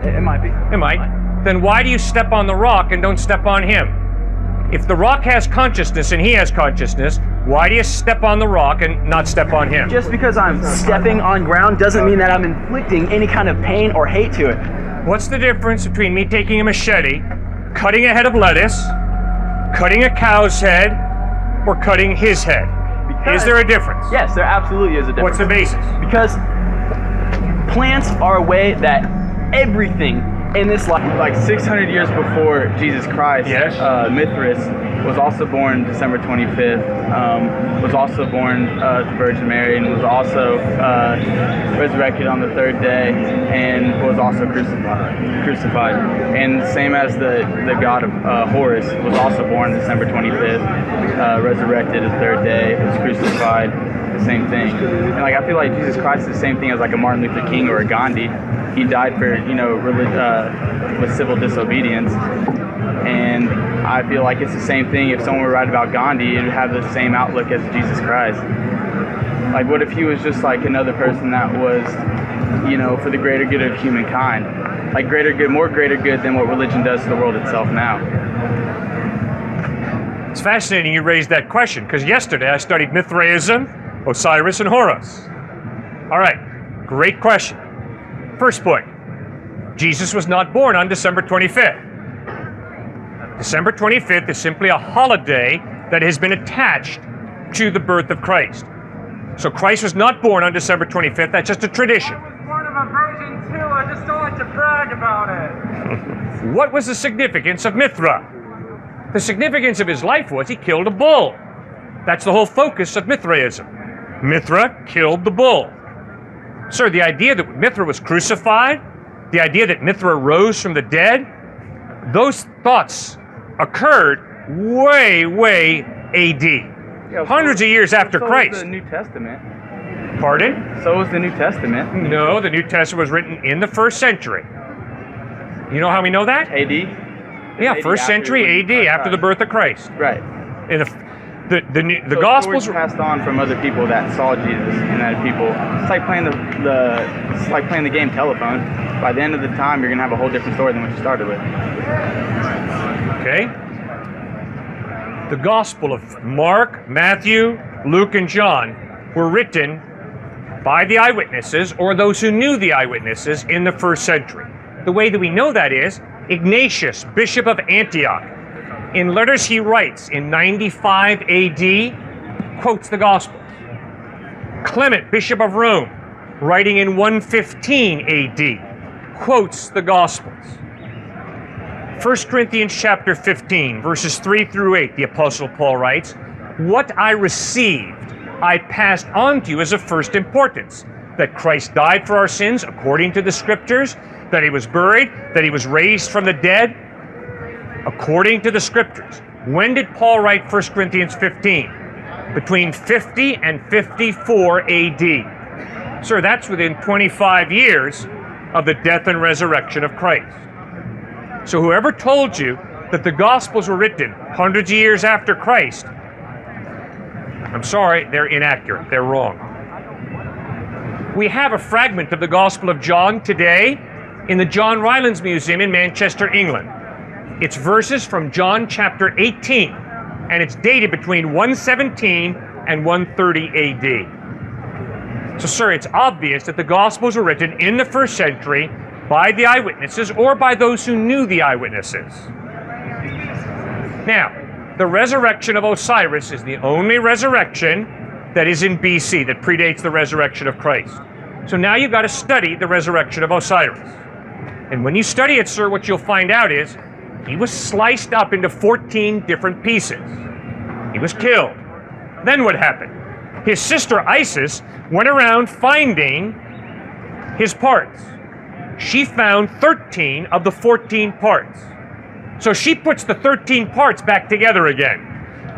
It might be. It might. Then why do you step on the rock and don't step on him? If the rock has consciousness and he has consciousness, why do you step on the rock and not step on him? Just because I'm stepping on ground doesn't mean that I'm inflicting any kind of pain or hate to it. What's the difference between me taking a machete, cutting a head of lettuce, cutting a cow's head, or cutting his head? Is there a difference? Yes, there absolutely is a difference. What's the basis? Because plants are a way that everything in this life, like 600 years before Jesus Christ, yes. Mithras was also born December 25th, was also born to Virgin Mary, and was also resurrected on the third day, and was also crucified. And same as the god of Horus was also born December 25th, resurrected the third day, was crucified, the same thing. And like I feel like Jesus Christ is the same thing as like a Martin Luther King or a Gandhi. He died for, with civil disobedience. And I feel like it's the same thing. If someone were to write about Gandhi, it would have the same outlook as Jesus Christ. Like, what if he was just like another person that was, for the greater good of humankind? Like greater good, more greater good than what religion does to the world itself now. It's fascinating you raised that question, because yesterday I studied Mithraism, Osiris, and Horus. All right, great question. First point, Jesus was not born on December 25th. December 25th is simply a holiday that has been attached to the birth of Christ. So Christ was not born on December 25th, that's just a tradition. I was born of a virgin too, I just don't like to brag about it. What was the significance of Mithra? The significance of his life was he killed a bull. That's the whole focus of Mithraism. Mithra killed the bull. Sir, the idea that Mithra was crucified, the idea that Mithra rose from the dead, those thoughts occurred way AD. Yeah, hundreds of years after Christ. So was the New Testament. Pardon? So was the New Testament. No, the New Testament was written in the 1st century. You know how we know that? AD? Yeah, AD 1st century AD, after the birth of Christ. Right. In the Gospels were passed on from other people that saw Jesus, and that people. It's like playing the game telephone. By the end of the time, you're gonna have a whole different story than what you started with. Okay. The Gospel of Mark, Matthew, Luke, and John were written by the eyewitnesses, or those who knew the eyewitnesses, in the 1st century. The way that we know that is Ignatius, Bishop of Antioch, in letters he writes in 95 AD, quotes the Gospels. Clement, Bishop of Rome, writing in 115 AD, quotes the Gospels. 1 Corinthians chapter 15, verses 3 through 8, the Apostle Paul writes, "What I received, I passed on to you as of first importance, that Christ died for our sins according to the Scriptures, that he was buried, that he was raised from the dead, according to the Scriptures." When did Paul write 1 Corinthians 15? Between 50 and 54 AD. Sir, that's within 25 years of the death and resurrection of Christ. So whoever told you that the Gospels were written hundreds of years after Christ, I'm sorry, they're inaccurate. They're wrong. We have a fragment of the Gospel of John today in the John Rylands Museum in Manchester, England. It's verses from John chapter 18, and it's dated between 117 and 130 AD. So, sir, it's obvious that the Gospels were written in the 1st century by the eyewitnesses or by those who knew the eyewitnesses. Now, the resurrection of Osiris is the only resurrection that is in BC, that predates the resurrection of Christ. So now you've got to study the resurrection of Osiris. And when you study it, sir, what you'll find out is he was sliced up into 14 different pieces. He was killed. Then what happened? His sister Isis went around finding his parts. She found 13 of the 14 parts. So she puts the 13 parts back together again.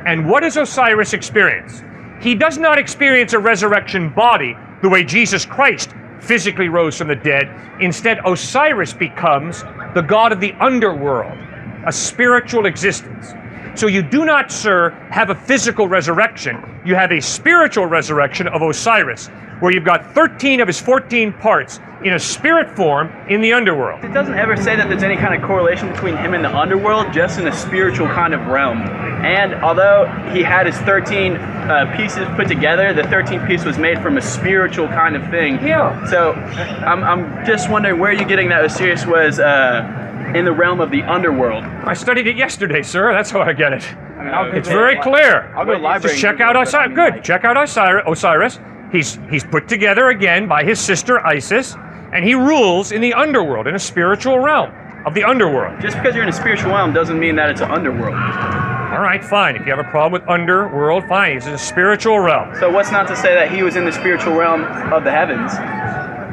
And what does Osiris experience? He does not experience a resurrection body the way Jesus Christ physically rose from the dead. Instead, Osiris becomes the god of the underworld, a spiritual existence. So you do not, sir, have a physical resurrection. You have a spiritual resurrection of Osiris. where you've got 13 of his 14 parts in a spirit form in the underworld. It doesn't ever say that there's any kind of correlation between him and the underworld, just in a spiritual kind of realm. And although he had his 13 pieces put together, the 13th piece was made from a spiritual kind of thing. Yeah. So I'm just wondering where you're getting that Osiris was in the realm of the underworld. I studied it yesterday, sir. That's how I get it. I mean, I'll It's very clear. I'll go to the library. Just check out Osiris. Good. Check out Osiris. He's put together again by his sister Isis, and he rules in the underworld, in a spiritual realm of the underworld. Just because you're in a spiritual realm doesn't mean that it's an underworld. All right, fine. If you have a problem with underworld, fine. He's in a spiritual realm. So what's not to say that he was in the spiritual realm of the heavens?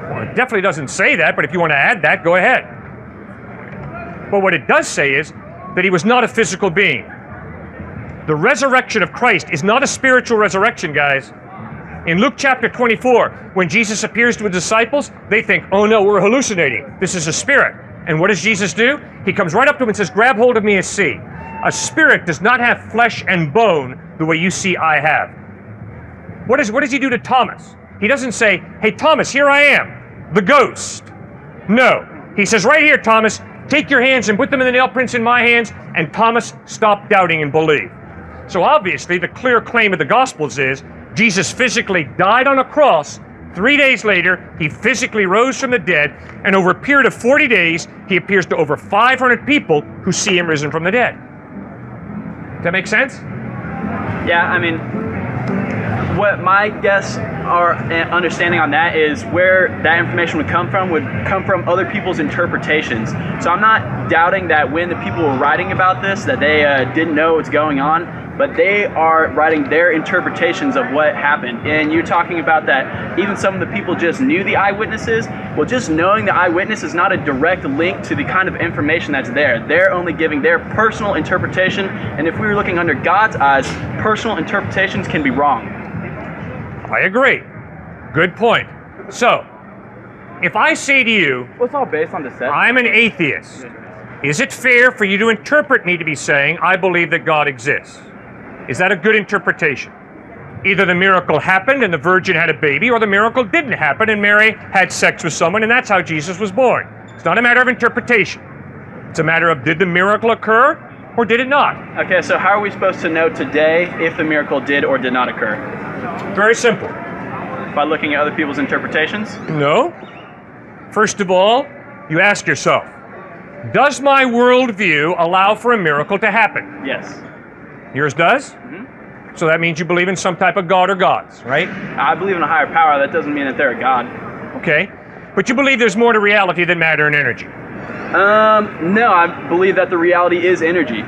Well, it definitely doesn't say that, but if you want to add that, go ahead. But what it does say is that he was not a physical being. The resurrection of Christ is not a spiritual resurrection, guys. In Luke chapter 24, when Jesus appears to his disciples, they think, oh no, we're hallucinating. This is a spirit. And what does Jesus do? He comes right up to them and says, grab hold of me and see. A spirit does not have flesh and bone the way you see I have. What does he do to Thomas? He doesn't say, hey Thomas, here I am, the ghost. No. He says, right here, Thomas, take your hands and put them in the nail prints in my hands, and Thomas stopped doubting and believed. So obviously, the clear claim of the Gospels is Jesus physically died on a cross. 3 days later, he physically rose from the dead, and over a period of 40 days, he appears to over 500 people who see him risen from the dead. Does that make sense? Yeah, I mean, what my guess or understanding on that is where that information would come from other people's interpretations. So I'm not doubting that when the people were writing about this, that they didn't know what's going on, but they are writing their interpretations of what happened. And you're talking about that even some of the people just knew the eyewitnesses. Well, just knowing the eyewitness is not a direct link to the kind of information that's there. They're only giving their personal interpretation, and if we were looking under God's eyes, personal interpretations can be wrong. I agree. Good point. So, if I say to you, Well, it's all based on deception. I'm an atheist, is it fair for you to interpret me to be saying, I believe that God exists? Is that a good interpretation? Either the miracle happened and the virgin had a baby, or the miracle didn't happen and Mary had sex with someone and that's how Jesus was born. It's not a matter of interpretation. It's a matter of, did the miracle occur or did it not? Okay, so how are we supposed to know today if the miracle did or did not occur? Very simple. By looking at other people's interpretations? No. First of all, you ask yourself, does my worldview allow for a miracle to happen? Yes. Yours does? Mm-hmm. So that means you believe in some type of God or gods, right? I believe in a higher power. That doesn't mean that they're a god. Okay. But you believe there's more to reality than matter and energy. No, I believe that the reality is energy.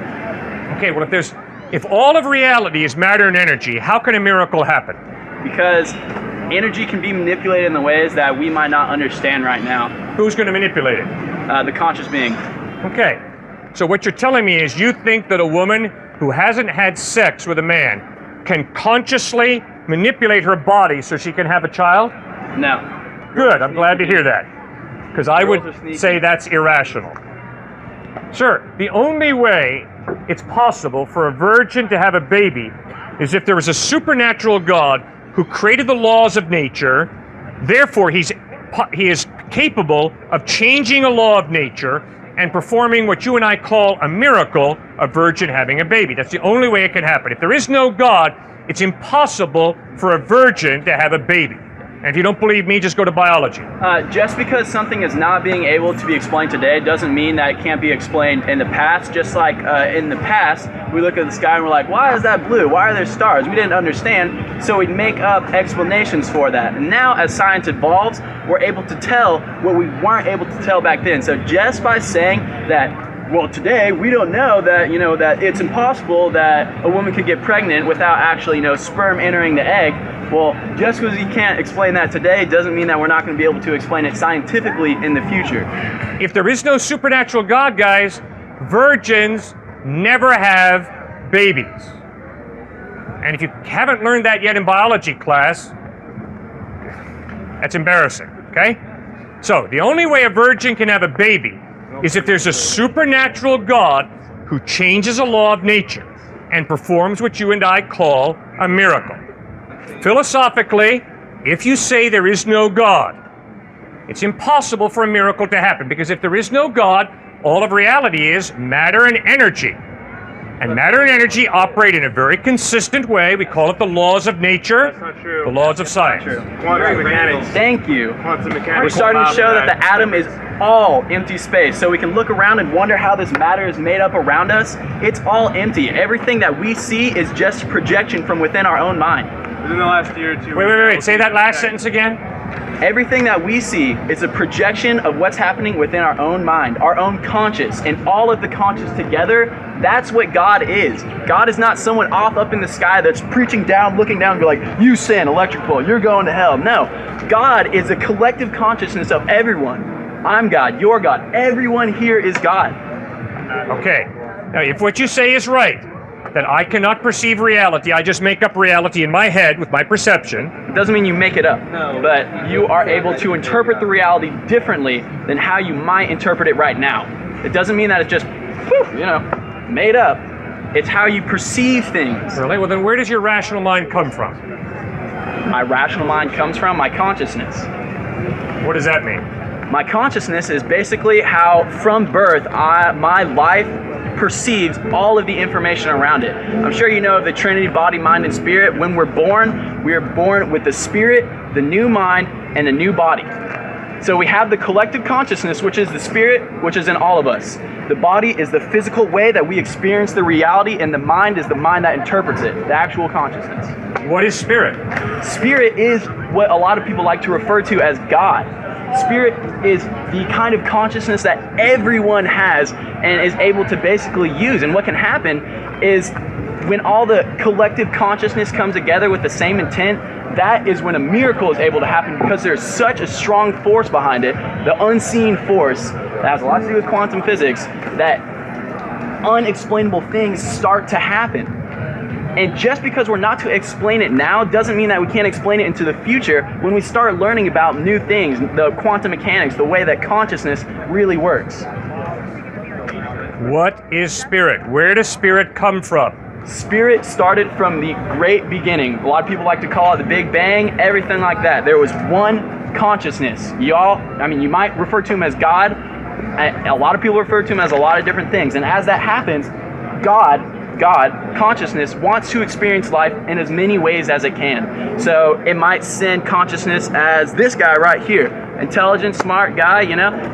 Okay, well if all of reality is matter and energy, how can a miracle happen? Because energy can be manipulated in the ways that we might not understand right now. Who's going to manipulate it? The conscious being. Okay. So what you're telling me is you think that a woman who hasn't had sex with a man can consciously manipulate her body so she can have a child? No. Good, I'm glad to hear that. Because I Girls are would sneaky. say that's irrational. Sir, the only way it's possible for a virgin to have a baby is if there was a supernatural God who created the laws of nature. Therefore, he is capable of changing a law of nature and performing what you and I call a miracle, a virgin having a baby. That's the only way it can happen. If there is no God, it's impossible for a virgin to have a baby. And if you don't believe me, just go to biology. Just because something is not being able to be explained today doesn't mean that it can't be explained in the past. Just like in the past, we look at the sky and we're like, why is that blue? Why are there stars? We didn't understand, so we'd make up explanations for that. And now, as science evolves, we're able to tell what we weren't able to tell back then. So just by saying that, well, today we don't know that, that it's impossible that a woman could get pregnant without actually, sperm entering the egg. Well, just because you can't explain that today doesn't mean that we're not going to be able to explain it scientifically in the future. If there is no supernatural God, guys, virgins never have babies. And if you haven't learned that yet in biology class, that's embarrassing, okay? So, the only way a virgin can have a baby is if there's a supernatural God who changes a law of nature and performs what you and I call a miracle. Philosophically, if you say there is no God, it's impossible for a miracle to happen, because if there is no God, all of reality is matter and energy. And matter and energy operate in a very consistent way. We call it the laws of nature. That's not true. The laws of science. Quantum mechanics. Thank you. Quantum mechanics. We're starting to show that the atom is all empty space. So we can look around and wonder how this matter is made up around us. It's all empty. Everything that we see is just projection from within our own mind. Within the last year or two. Wait. Say that last sentence again. Everything that we see is a projection of what's happening within our own mind, our own conscious, and all of the conscious together. That's what God is. God is not someone off up in the sky that's preaching down, looking down, and be like, you sin, electric pole, you're going to hell. No, God is a collective consciousness of everyone. I'm God, you're God, everyone here is God. Okay. Now, if what you say is right, that I cannot perceive reality, I just make up reality in my head with my perception. It doesn't mean you make it up, but you are able to interpret the reality differently than how you might interpret it right now. It doesn't mean that it's just, made up. It's how you perceive things. Really? Well, then where does your rational mind come from? My rational mind comes from my consciousness. What does that mean? My consciousness is basically how, from birth, my life perceives all of the information around it. I'm sure you know of the Trinity, body, mind, and spirit. When we're born, we are born with the spirit, the new mind, and a new body. So we have the collective consciousness, which is the spirit, which is in all of us. The body is the physical way that we experience the reality, and the mind is the mind that interprets it, the actual consciousness. What is spirit? Spirit is what a lot of people like to refer to as God. Spirit is the kind of consciousness that everyone has and is able to basically use. And what can happen is when all the collective consciousness comes together with the same intent, that is when a miracle is able to happen, because there's such a strong force behind it, the unseen force that has a lot to do with quantum physics, that unexplainable things start to happen. And just because we're not to explain it now doesn't mean that we can't explain it into the future when we start learning about new things, the quantum mechanics, the way that consciousness really works. What is spirit? Where does spirit come from? Spirit started from the great beginning. A lot of people like to call it the Big Bang, everything like that. There was one consciousness. You might refer to him as God. A lot of people refer to him as a lot of different things. And as that happens, God, consciousness, wants to experience life in as many ways as it can. So it might send consciousness as this guy right here. Intelligent, smart guy,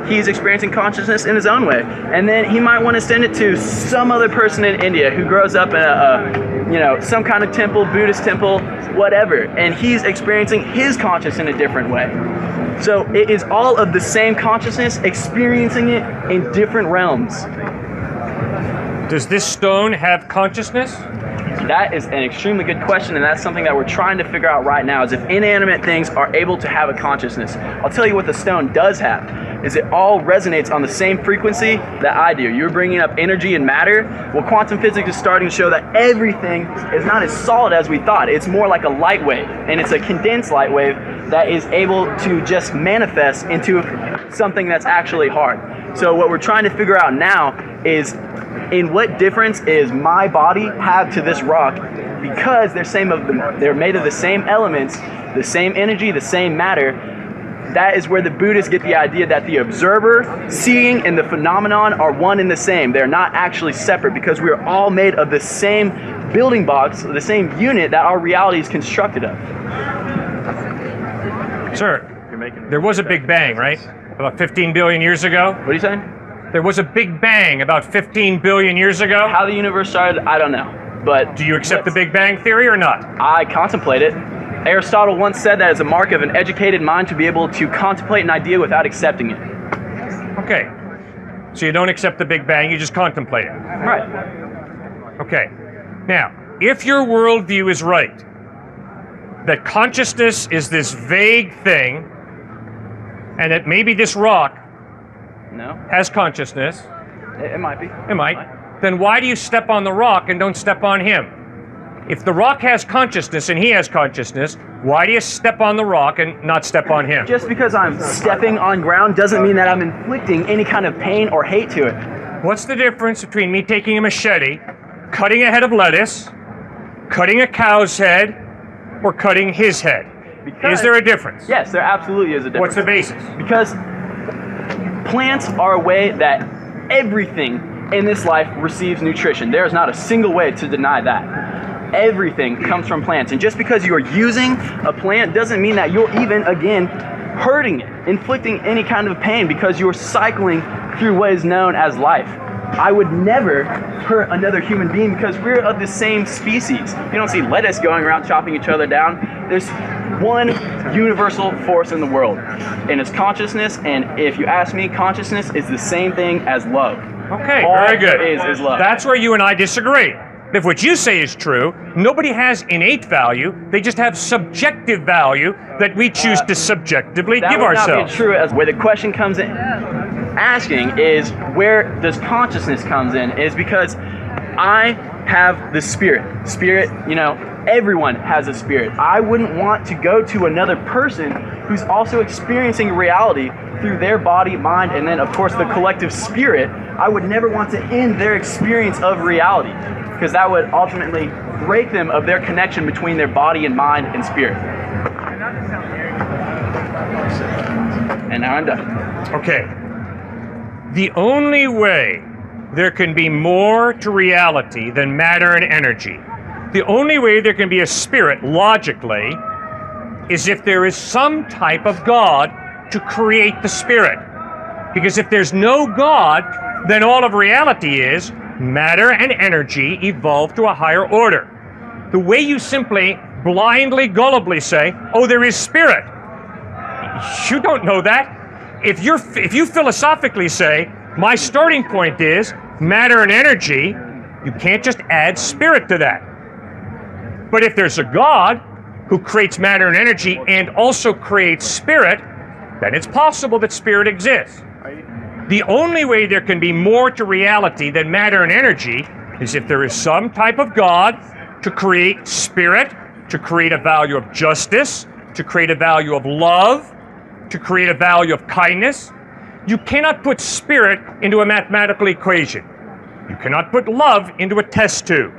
he's experiencing consciousness in his own way. And then he might want to send it to some other person in India who grows up in some kind of temple, Buddhist temple, whatever. And he's experiencing his consciousness in a different way. So it is all of the same consciousness experiencing it in different realms. Does this stone have consciousness? That is an extremely good question, and that's something that we're trying to figure out right now, is if inanimate things are able to have a consciousness. I'll tell you what the stone does have, is it all resonates on the same frequency that I do. You're bringing up energy and matter. Well, quantum physics is starting to show that everything is not as solid as we thought. It's more like a light wave, and it's a condensed light wave that is able to just manifest into something that's actually hard. So what we're trying to figure out now is, in what difference is my body have to this rock, because they're made of the same elements, the same energy, the same matter. That is where the Buddhists get the idea that the observer, seeing, and the phenomenon are one and the same. They're not actually separate, because we are all made of the same building blocks, the same unit that our reality is constructed of. Sir, there was a Big Bang, right? About 15 billion years ago? What are you saying? There was a Big Bang about 15 billion years ago? How the universe started, I don't know. But do you accept the Big Bang theory or not? I contemplate it. Aristotle once said that it's a mark of an educated mind to be able to contemplate an idea without accepting it. Okay. So you don't accept the Big Bang, you just contemplate it. Right. Okay. Now, if your worldview is right, that consciousness is this vague thing, and that maybe this rock has consciousness. It might be. It might. Then why do you step on the rock and don't step on him? If the rock has consciousness and he has consciousness, why do you step on the rock and not step on him? Just because I'm stepping on ground doesn't mean that I'm inflicting any kind of pain or hate to it. What's the difference between me taking a machete, cutting a head of lettuce, cutting a cow's head, or cutting his head? Is there a difference? Yes, there absolutely is a difference. What's the basis? Because plants are a way that everything in this life receives nutrition. There is not a single way to deny that. Everything comes from plants. And just because you are using a plant doesn't mean that you're even, again, hurting it, inflicting any kind of pain, because you're cycling through what is known as life. I would never hurt another human being because we're of the same species. You don't see lettuce going around chopping each other down. There's one universal force in the world, and it's consciousness. And if you ask me, consciousness is the same thing as love. Okay, All very good. Is love. That's where you and I disagree. If what you say is true, nobody has innate value. They just have subjective value that we choose to subjectively that give would not ourselves. be true. As where the question comes in, asking is where does consciousness comes in? Is because I have the spirit. Spirit, everyone has a spirit. I wouldn't want to go to another person who's also experiencing reality through their body, mind, and then of course the collective spirit. I would never want to end their experience of reality, because that would ultimately break them of their connection between their body and mind and spirit. And now I'm done. Okay. The only way there can be more to reality than matter and energy, the only way there can be a spirit, logically, is if there is some type of God to create the spirit. Because if there's no God, then all of reality is matter and energy evolved to a higher order. The way you simply blindly, gullibly say, oh, there is spirit, you don't know that. If you philosophically say, my starting point is matter and energy, you can't just add spirit to that. But if there's a God who creates matter and energy and also creates spirit, then it's possible that spirit exists. The only way there can be more to reality than matter and energy is if there is some type of God to create spirit, to create a value of justice, to create a value of love, to create a value of kindness. You cannot put spirit into a mathematical equation. You cannot put love into a test tube.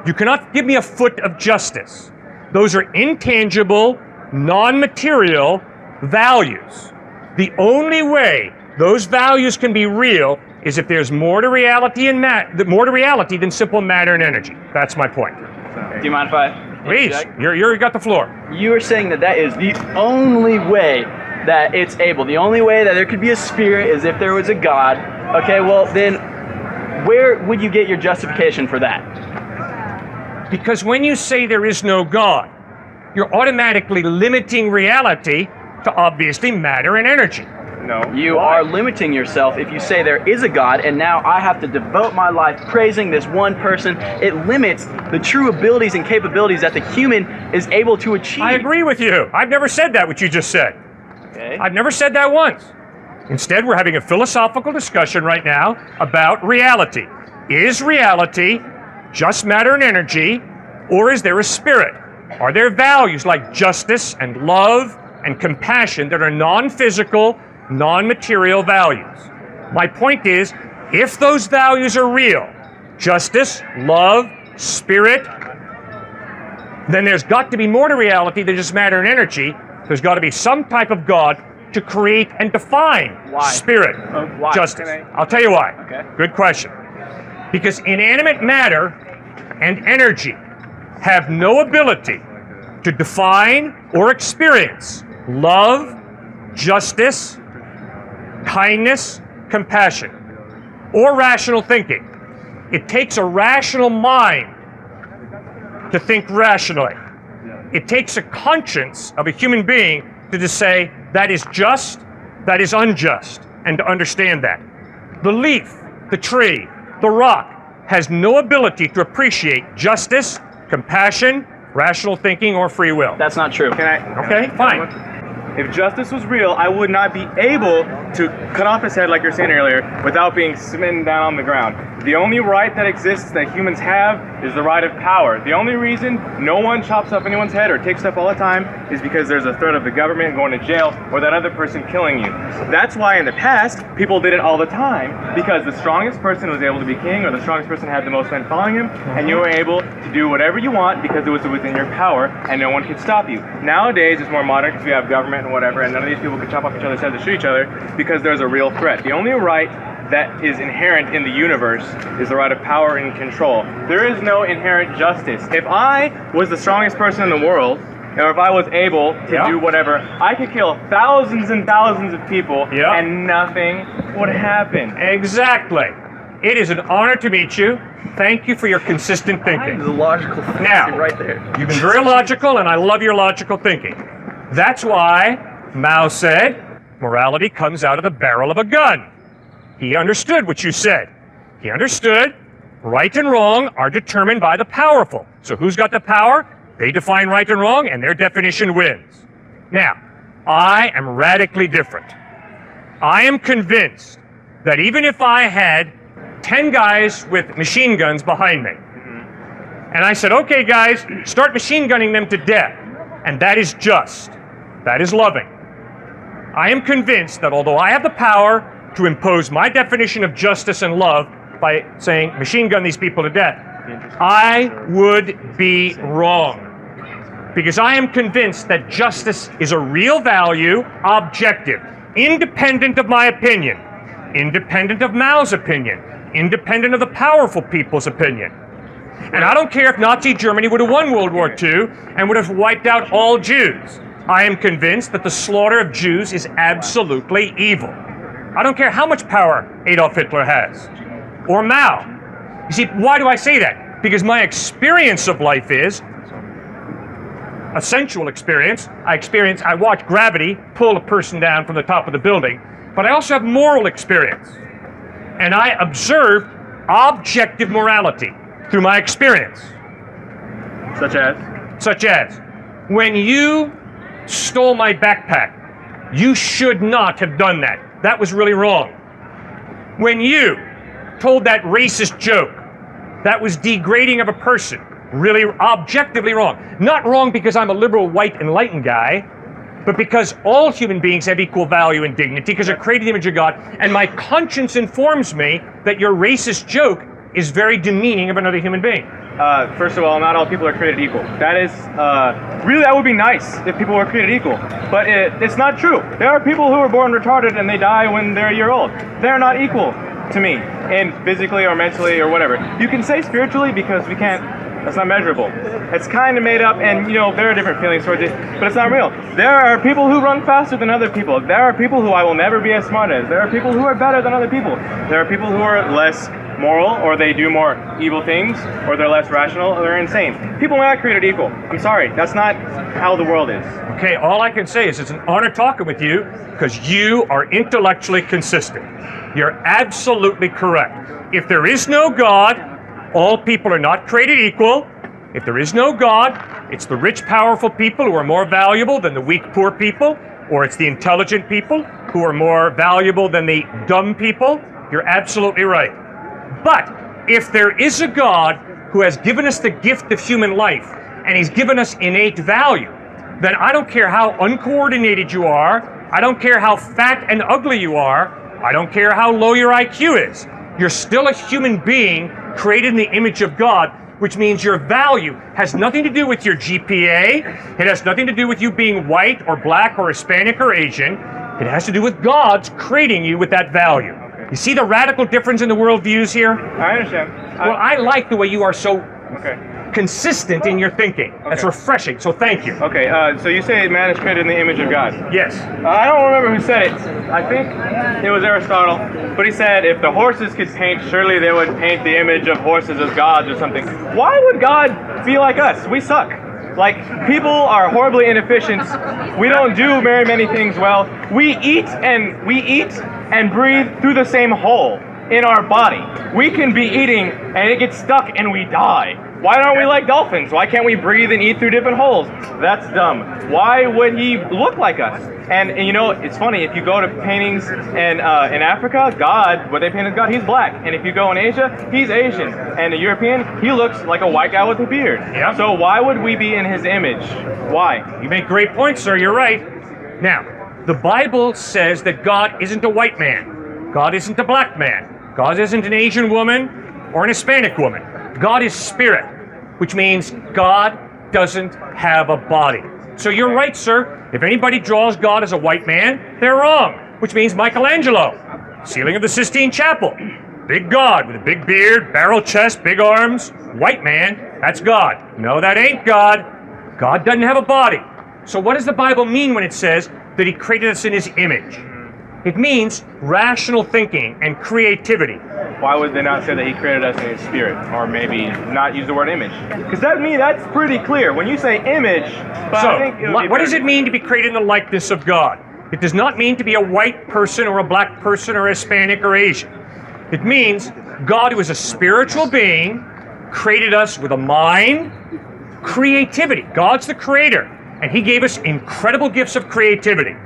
You cannot give me a foot of justice. Those are intangible, non-material values. The only way those values can be real is if there's more to reality than simple matter and energy. That's my point. Do you mind if I? Please, you got the floor. You are saying that is the only way that it's able. The only way that there could be a spirit is if there was a God. Okay, well then, where would you get your justification for that? Because when you say there is no God, you're automatically limiting reality to obviously matter and energy. No. You are limiting yourself if you say there is a God, and now I have to devote my life praising this one person. It limits the true abilities and capabilities that the human is able to achieve. I agree with you. I've never said that, what you just said. Okay. I've never said that once. Instead, we're having a philosophical discussion right now about reality. Is reality just matter and energy, or is there a spirit? Are there values like justice and love and compassion that are non-physical, non-material values? My point is, if those values are real, justice, love, spirit, then there's got to be more to reality than just matter and energy. There's got to be some type of God to create and define spirit, Why? justice. I'll tell you why. Okay. Good question. Because inanimate matter and energy have no ability to define or experience love, justice, kindness, compassion, or rational thinking. It takes a rational mind to think rationally. It takes a conscience of a human being to just say, that is just, that is unjust, and to understand that. The leaf, the tree, the rock has no ability to appreciate justice, compassion, rational thinking, or free will. That's not true. Okay, fine. If justice was real, I would not be able to cut off his head, like you're saying earlier, without being smitten down on the ground. The only right that exists that humans have is the right of power. The only reason no one chops off anyone's head or takes stuff all the time is because there's a threat of the government going to jail or that other person killing you. That's why in the past, people did it all the time, because the strongest person was able to be king, or the strongest person had the most men following him, and you were able to do whatever you want because it was within your power and no one could stop you. Nowadays, it's more modern because we have government and whatever, and none of these people can chop off each other's heads to shoot each other because there's a real threat. The only right that is inherent in the universe is the right of power and control. There is no inherent justice. If I was the strongest person in the world, or if I was able to do whatever, I could kill thousands and thousands of people and nothing would happen. Exactly. It is an honor to meet you. Thank you for your consistent thinking. The logical Now, right there. You've been very logical, and I love your logical thinking. That's why Mao said, morality comes out of the barrel of a gun. He understood what you said. He understood right and wrong are determined by the powerful. So who's got the power? They define right and wrong, and their definition wins. Now, I am radically different. I am convinced that even if I had 10 guys with machine guns behind me, and I said, okay, guys, start machine gunning them to death, and that is just, that is loving. I am convinced that although I have the power to impose my definition of justice and love by saying machine gun these people to death, I would be wrong. Because I am convinced that justice is a real value, objective, independent of my opinion, independent of Mao's opinion, independent of the powerful people's opinion. And I don't care if Nazi Germany would have won World War II and would have wiped out all Jews. I am convinced that the slaughter of Jews is absolutely evil. I don't care how much power Adolf Hitler has, or Mao. You see, why do I say that? Because my experience of life is a sensual experience. I watch gravity pull a person down from the top of the building, but I also have moral experience. And I observe objective morality through my experience. Such as? Such as, when you stole my backpack, you should not have done that. That was really wrong. When you told that racist joke, that was degrading of a person. Really objectively wrong. Not wrong because I'm a liberal, white, enlightened guy, but because all human beings have equal value and dignity because they're created in the image of God, and my conscience informs me that your racist joke is very demeaning of another human being. First of all, not all people are created equal. That is, really, that would be nice if people were created equal. But it's not true. There are people who are born retarded and they die when they're a year old. They're not equal to me, and physically or mentally or whatever. You can say spiritually because we can't, that's not measurable. It's kind of made up, and there are different feelings towards it, but it's not real. There are people who run faster than other people. There are people who I will never be as smart as. There are people who are better than other people. There are people who are less moral, or they do more evil things, or they're less rational, or they're insane. People are not created equal. I'm sorry, that's not how the world is. Okay, all I can say is it's an honor talking with you because you are intellectually consistent. You're absolutely correct. If there is no God, all people are not created equal. If there is no God, it's the rich, powerful people who are more valuable than the weak, poor people, or it's the intelligent people who are more valuable than the dumb people. You're absolutely right. But if there is a God who has given us the gift of human life, and he's given us innate value, then I don't care how uncoordinated you are, I don't care how fat and ugly you are, I don't care how low your IQ is, you're still a human being created in the image of God, which means your value has nothing to do with your GPA, it has nothing to do with you being white or black or Hispanic or Asian, it has to do with God's creating you with that value. You see the radical difference in the worldviews here? I understand. Well, I like the way you are so consistent in your thinking. That's refreshing, so thank you. Okay, so you say man is created in the image of God. Yes. I don't remember who said it. I think it was Aristotle. But he said if the horses could paint, surely they would paint the image of horses as gods or something. Why would God be like us? We suck. Like, people are horribly inefficient. We don't do very many things well. We eat and breathe through the same hole in our body. We can be eating and it gets stuck and we die. Why aren't we like dolphins? Why can't we breathe and eat through different holes? That's dumb. Why would he look like us? And you know, it's funny, if you go to paintings in Africa, God, what they paint as God, he's black. And if you go in Asia, he's Asian. And a European, he looks like a white guy with a beard. Yep. So why would we be in his image? Why? You make great points, sir. You're right. Now, the Bible says that God isn't a white man. God isn't a black man. God isn't an Asian woman or an Hispanic woman. God is spirit, which means God doesn't have a body. So you're right, sir. If anybody draws God as a white man, they're wrong, which means Michelangelo, ceiling of the Sistine Chapel. Big God with a big beard, barrel chest, big arms, white man, that's God. No, that ain't God. God doesn't have a body. So what does the Bible mean when it says that he created us in his image? It means rational thinking and creativity. Why would they not say that he created us in his spirit? Or maybe not use the word image? Because that means that's pretty clear. When you say image, but I think what does it mean to be created in the likeness of God? It does not mean to be a white person or a black person or Hispanic or Asian. It means God, who is a spiritual being, created us with a mind, creativity. God's the creator, and he gave us incredible gifts of creativity.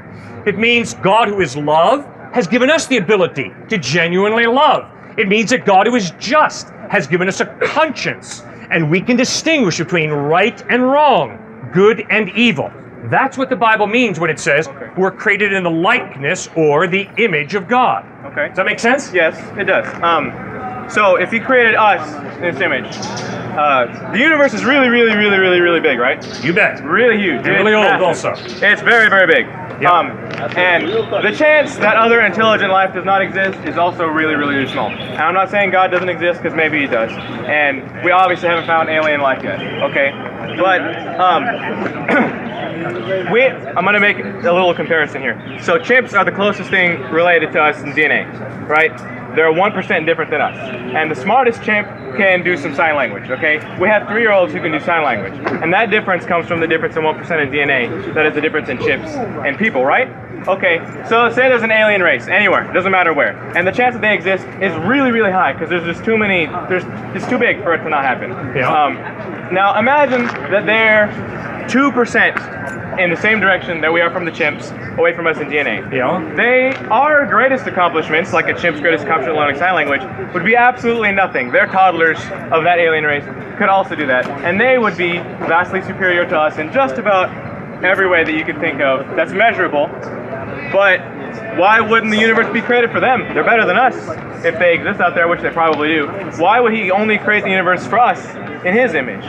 It means God, who is love, has given us the ability to genuinely love. It means that God, who is just, has given us a conscience, and we can distinguish between right and wrong, good and evil. That's what the Bible means when it says we're created in the likeness or the image of God. Okay. Does that make sense? Yes, it does. So if he created us in his image, the universe is really, really, really, really, really big, right? You bet. Really huge. And really old massive. also. It's very, very big. Yep. And the chance that other intelligent life does not exist is also really, really, really small. And I'm not saying God doesn't exist, because maybe he does. And we obviously haven't found alien life yet, okay? But I'm going to make a little comparison here. So chimps are the closest thing related to us in DNA, right? They're 1% different than us. And the smartest chimp can do some sign language, okay? We have 3-year-olds who can do sign language. And that difference comes from the difference in 1% of DNA. That is the difference in chimps and people, right? Okay, so say there's an alien race anywhere, doesn't matter where. And the chance that they exist is really, really high, because there's just too many, it's too big for it to not happen. Yeah. Now imagine that they're 2% in the same direction that we are from the chimps, away from us in DNA. Yeah. Our greatest accomplishments, like a chimp's greatest accomplishment learning sign language, would be absolutely nothing. Their toddlers of that alien race could also do that, and they would be vastly superior to us in just about every way that you could think of that's measurable. But why wouldn't the universe be created for them? They're better than us if they exist out there, which they probably do. Why would he only create the universe for us in his image?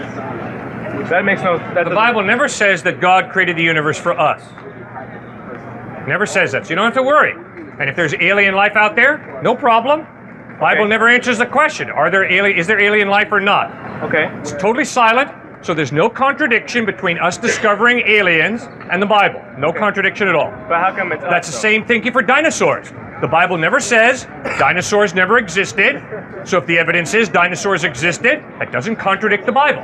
That makes no sense. The Bible never says that God created the universe for us. Never says that, so you don't have to worry. And if there's alien life out there, no problem. Bible never answers the question, is there alien life or not? Okay. It's totally silent, so there's no contradiction between us discovering aliens and the Bible. No contradiction at all. But how come it's us, That's the though? same thinking for dinosaurs. The Bible never says dinosaurs never existed, so if the evidence is dinosaurs existed, that doesn't contradict the Bible.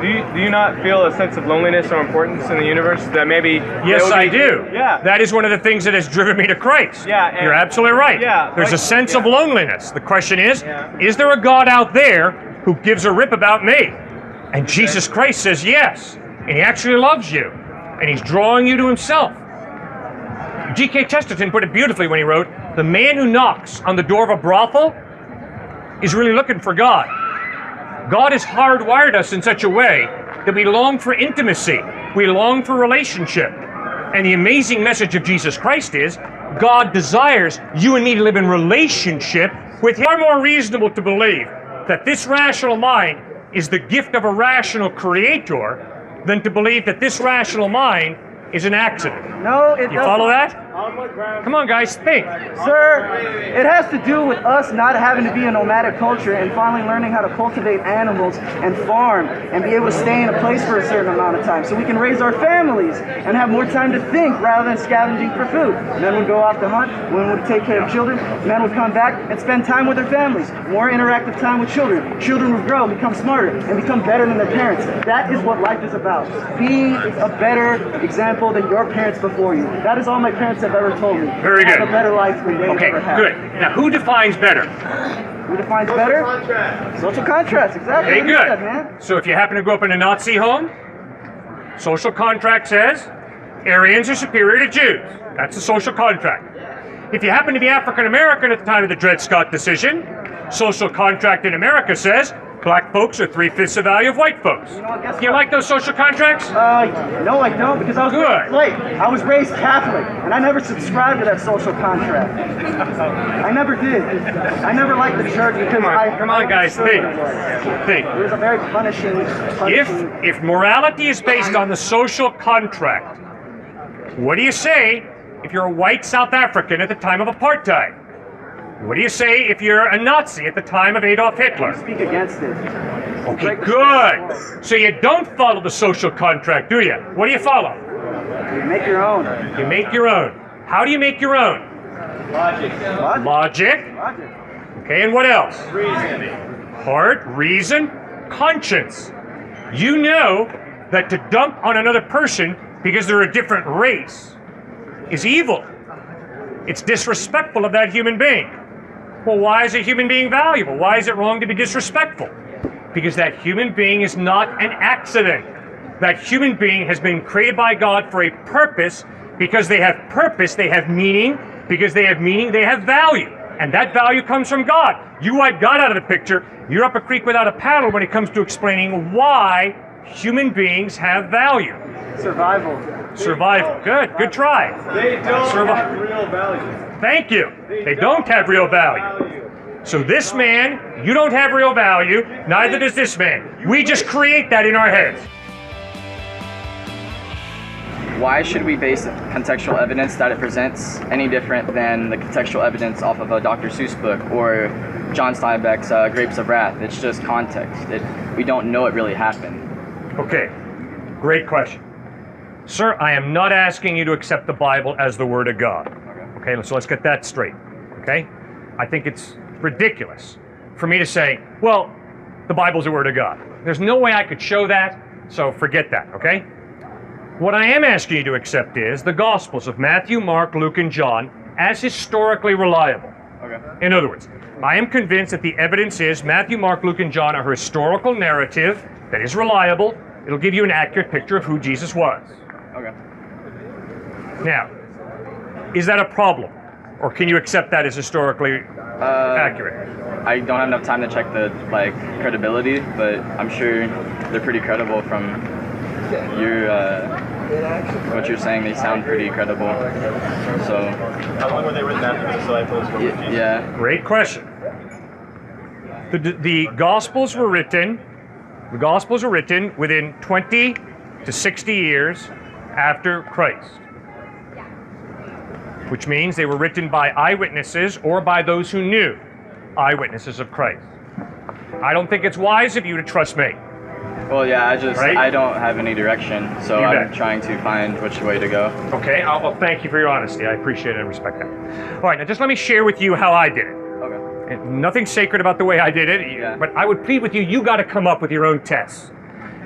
Do you not feel a sense of loneliness or importance in the universe that maybe... Yes, I do. Yeah. That is one of the things that has driven me to Christ. Yeah, and- You're absolutely right. Yeah, There's like- a sense of yeah. loneliness. The question is Yeah. there a God out there who gives a rip about me? And Jesus Christ says yes. And he actually loves you. And he's drawing you to himself. G.K. Chesterton put it beautifully when he wrote, "The man who knocks on the door of a brothel is really looking for God." God has hardwired us in such a way that we long for intimacy. We long for relationship. And the amazing message of Jesus Christ is God desires you and me to live in relationship with him. Far more reasonable to believe that this rational mind is the gift of a rational creator than to believe that this rational mind is an accident. No, it You doesn't. follow that? Come on, guys, think. Sir, it has to do with us not having to be a nomadic culture and finally learning how to cultivate animals and farm and be able to stay in a place for a certain amount of time so we can raise our families and have more time to think rather than scavenging for food. Men would go off to hunt, women would take care of children, men would come back and spend time with their families, more interactive time with children. Children would grow, become smarter, and become better than their parents. That is what life is about. Be a better example than your parents before you. That is all my parents kids have ever told me. Very good. Have a better life than they Okay, ever had. good. Now, who defines better? Who defines better? Social contracts, exactly. Okay, what you good. said, man. So if you happen to grow up in a Nazi home, social contract says Aryans are superior to Jews. That's a social contract. If you happen to be African American at the time of the Dred Scott decision, social contract in America says black folks are 3/5 the value of white folks. You know what, guess Do you what? like those social contracts? No, I don't, because I was Good. raised late. I was raised Catholic, and I never subscribed to that social contract. I never did. I never liked the church because Come on, guys, think. Think. It was a very punishing. If morality is based on the social contract, what do you say if you're a white South African at the time of apartheid? What do you say if you're a Nazi at the time of Adolf Hitler? Speak against it. Okay, good. So you don't follow the social contract, do you? What do you follow? You make your own. You make your own. How do you make your own? Logic. Logic. Okay, and what else? Reason. Heart, reason, conscience. You know that to dump on another person because they're a different race is evil. It's disrespectful of that human being. Well, why is a human being valuable? Why is it wrong to be disrespectful? Because that human being is not an accident. That human being has been created by God for a purpose. Because they have purpose, they have meaning. Because they have meaning, they have value. And that value comes from God. You wipe God out of the picture, you're up a creek without a paddle when it comes to explaining why human beings have value. Survival. Survival. Good try. They don't have real value. Thank you. They don't have real value. So this man, you don't have real value, neither does this man. We just create that in our heads. Why should we base contextual evidence that it presents any different than the contextual evidence off of a Dr. Seuss book or John Steinbeck's Grapes of Wrath? It's just context. We don't know it really happened. Okay, great question. Sir, I am not asking you to accept the Bible as the Word of God. Okay, so let's get that straight. Okay? I think it's ridiculous for me to say, well, the Bible's the Word of God. There's no way I could show that, so forget that, okay? What I am asking you to accept is the Gospels of Matthew, Mark, Luke, and John as historically reliable. Okay. In other words, I am convinced that the evidence is Matthew, Mark, Luke, and John are a historical narrative that is reliable. It'll give you an accurate picture of who Jesus was. Okay. Now, is that a problem? Or can you accept that as historically accurate? I don't have enough time to check the credibility, but I'm sure they're pretty credible from what you're saying. They sound pretty credible. So. How long were they written after the disciples were with Jesus? Yeah. Great question. The Gospels were written. The Gospels were written within 20 to 60 years after Christ, which means they were written by eyewitnesses or by those who knew eyewitnesses of Christ. I don't think it's wise of you to trust me. Well, yeah, Right? I don't have any direction, so You I'm bet. trying to find which way to go. Okay, I'll thank you for your honesty. I appreciate it and respect that. All right, now just let me share with you how I did it. Okay. And nothing sacred about the way I did it, Yeah. but I would plead with you, you got to come up with your own tests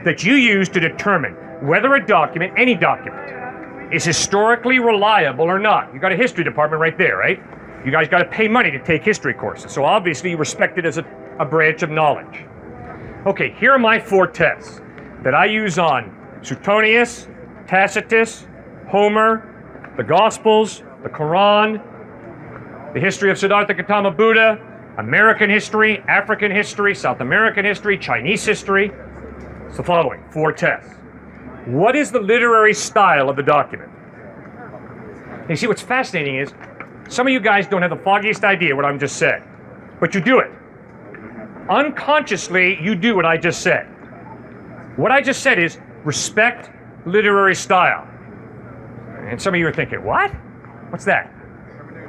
that you use to determine whether a document, any document, is historically reliable or not. You got a history department right there, right? You guys got to pay money to take history courses, so obviously you respect it as a branch of knowledge. Okay, here are my 4 tests that I use on Suetonius, Tacitus, Homer, the Gospels, the Quran, the history of Siddhartha Gautama Buddha, American history, African history, South American history, Chinese history. It's the following 4 tests. What is the literary style of the document? And you see, what's fascinating is some of you guys don't have the foggiest idea what I'm just said, but you do it. Unconsciously, you do what I just said. What I just said is respect literary style. And some of you are thinking, what? What's that?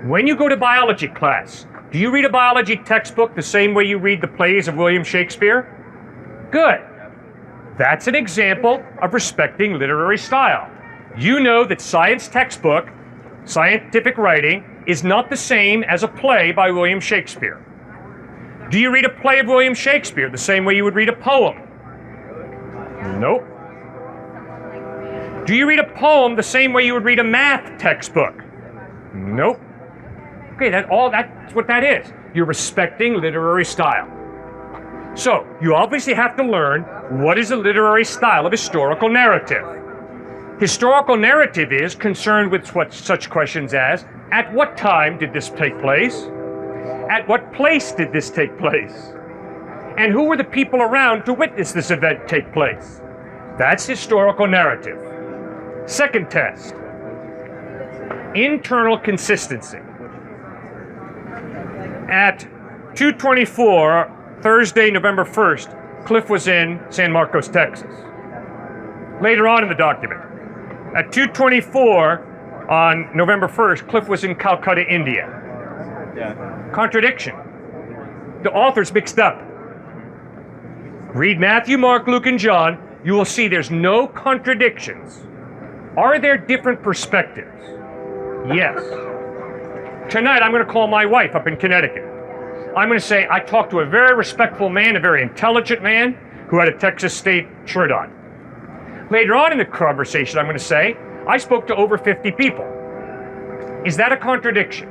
When you go to biology class, do you read a biology textbook the same way you read the plays of William Shakespeare? Good. That's an example of respecting literary style. You know that science textbook, scientific writing, is not the same as a play by William Shakespeare. Do you read a play of William Shakespeare the same way you would read a poem? Nope. Do you read a poem the same way you would read a math textbook? Nope. Okay, that's what that is. You're respecting literary style. So, you obviously have to learn what is a literary style of historical narrative. Historical narrative is concerned with such questions as, at what time did this take place? At what place did this take place? And who were the people around to witness this event take place? That's historical narrative. Second test, internal consistency. At 2:24, Thursday, November 1st, Cliffe was in San Marcos, Texas. Later on in the document, at 2:24 on November 1st, Cliffe was in Calcutta, India. Yeah. Contradiction. The author's mixed up. Read Matthew, Mark, Luke, and John. You will see there's no contradictions. Are there different perspectives? Yes. Tonight, I'm going to call my wife up in Connecticut. I'm going to say, I talked to a very respectful man, a very intelligent man, who had a Texas State shirt on. Later on in the conversation, I'm going to say, I spoke to over 50 people. Is that a contradiction?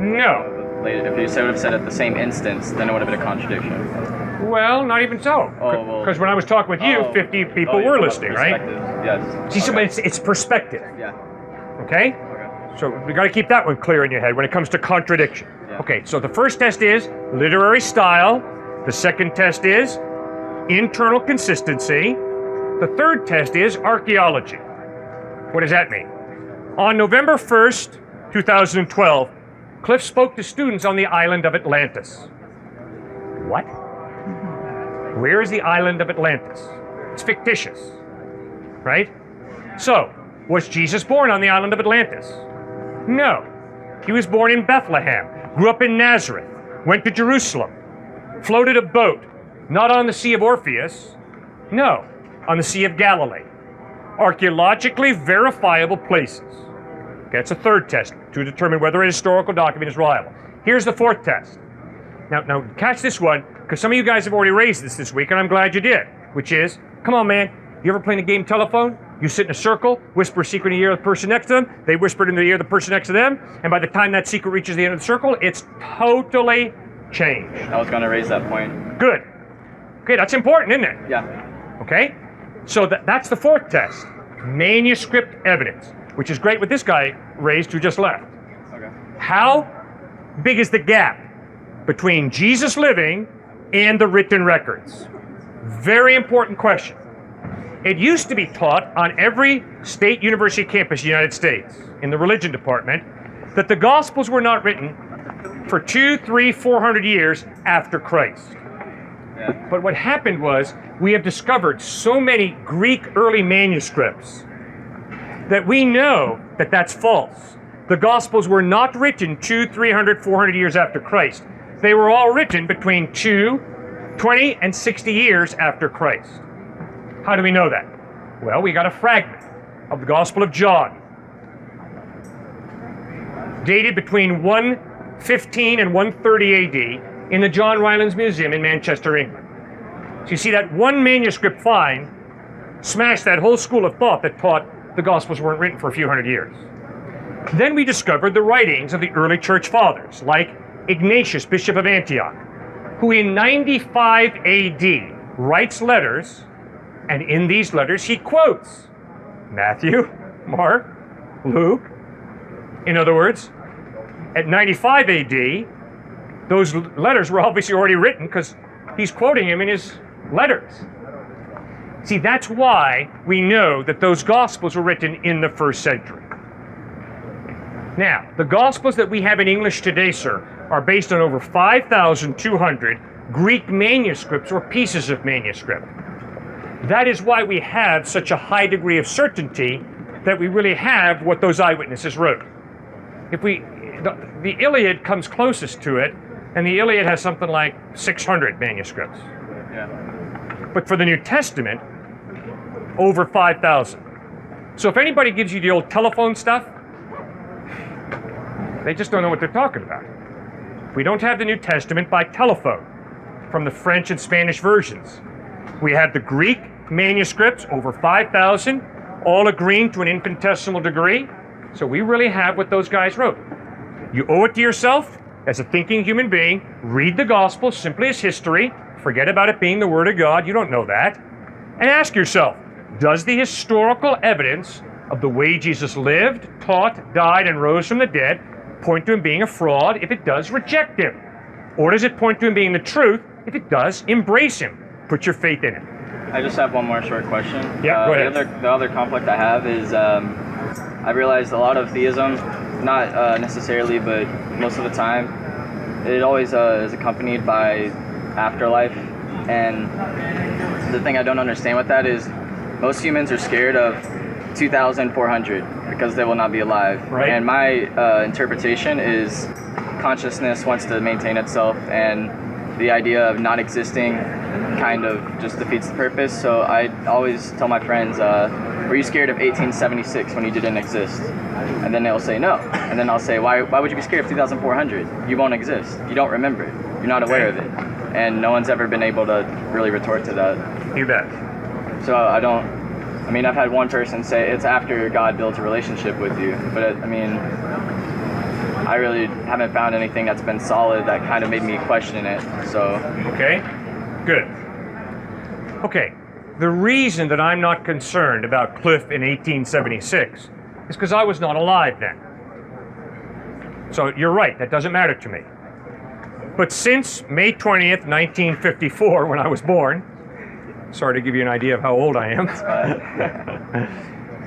No. If you would have said it the same instance, then it would have been a contradiction. Well, not even so. Because when I was talking with you, 50 people were listening, right? Yes. See, so it's perspective. Yeah. Okay? So we got to keep that one clear in your head when it comes to contradiction. Yeah. Okay, so the first test is literary style. The second test is internal consistency. The third test is archaeology. What does that mean? On November 1st, 2012, Cliffe spoke to students on the island of Atlantis. What? Where is the island of Atlantis? It's fictitious, right? So, was Jesus born on the island of Atlantis? No. He was born in Bethlehem, grew up in Nazareth, went to Jerusalem, floated a boat, not on the Sea of Orpheus, no, on the Sea of Galilee. Archaeologically verifiable places. Okay, that's a third test to determine whether a historical document is reliable. Here's the fourth test. Now catch this one, because some of you guys have already raised this week, and I'm glad you did, which is, come on, man, you ever played a game telephone? You sit in a circle, whisper a secret in the ear of the person next to them, they whisper it in the ear of the person next to them, and by the time that secret reaches the end of the circle, it's totally changed. I was going to raise that point. Good. Okay, that's important, isn't it? Yeah. Okay? So that's the fourth test. Manuscript evidence, which is great what this guy raised who just left. Okay. How big is the gap between Jesus living and the written records? Very important question. It used to be taught on every state university campus in the United States, in the religion department, that the Gospels were not written for 200, 300, 400 years after Christ. Yeah. But what happened was, we have discovered so many Greek early manuscripts that we know that that's false. The Gospels were not written 200, 300, 400 years after Christ. They were all written between 20 and 60 years after Christ. How do we know that? Well, we got a fragment of the Gospel of John, dated between 115 and 130 AD in the John Rylands Museum in Manchester, England. So you see, that one manuscript find smashed that whole school of thought that taught the Gospels weren't written for a few hundred years. Then we discovered the writings of the early church fathers, like Ignatius, Bishop of Antioch, who in 95 AD writes letters, and in these letters he quotes Matthew, Mark, Luke. In other words, at 95 AD, those letters were obviously already written because he's quoting him in his letters. See, that's why we know that those Gospels were written in the first century. Now, the Gospels that we have in English today, sir, are based on over 5,200 Greek manuscripts or pieces of manuscript. That is why we have such a high degree of certainty that we really have what those eyewitnesses wrote. The Iliad comes closest to it, and the Iliad has something like 600 manuscripts. Yeah. But for the New Testament, over 5,000. So if anybody gives you the old telephone stuff, they just don't know what they're talking about. We don't have the New Testament by telephone from the French and Spanish versions. We have the Greek manuscripts, over 5,000, all agreeing to an infinitesimal degree. So we really have what those guys wrote. You owe it to yourself as a thinking human being. Read the gospel simply as history. Forget about it being the word of God. You don't know that. And ask yourself, does the historical evidence of the way Jesus lived, taught, died, and rose from the dead point to him being a fraud? If it does, reject him. Or does it point to him being the truth? If it does, embrace him. Put your faith in him. I just have one more short question. Yeah, go ahead. The other conflict I have is I realized a lot of theism, not necessarily, but most of the time, it always is accompanied by afterlife. And the thing I don't understand with that is most humans are scared of 2,400 because they will not be alive. Right. And my interpretation is consciousness wants to maintain itself, and the idea of not existing kind of just defeats the purpose. So I always tell my friends, were you scared of 1876 when you didn't exist? And then they'll say no. And then I'll say, why would you be scared of 2,400? You won't exist. You don't remember it. You're not aware of it. And no one's ever been able to really retort to that. You bet. So I've had one person say it's after God builds a relationship with you. But I really haven't found anything that's been solid that kind of made me question it. So. Okay, good. Okay, the reason that I'm not concerned about Cliffe in 1876 is because I was not alive then. So you're right, that doesn't matter to me. But since May 20th, 1954, when I was born, sorry to give you an idea of how old I am.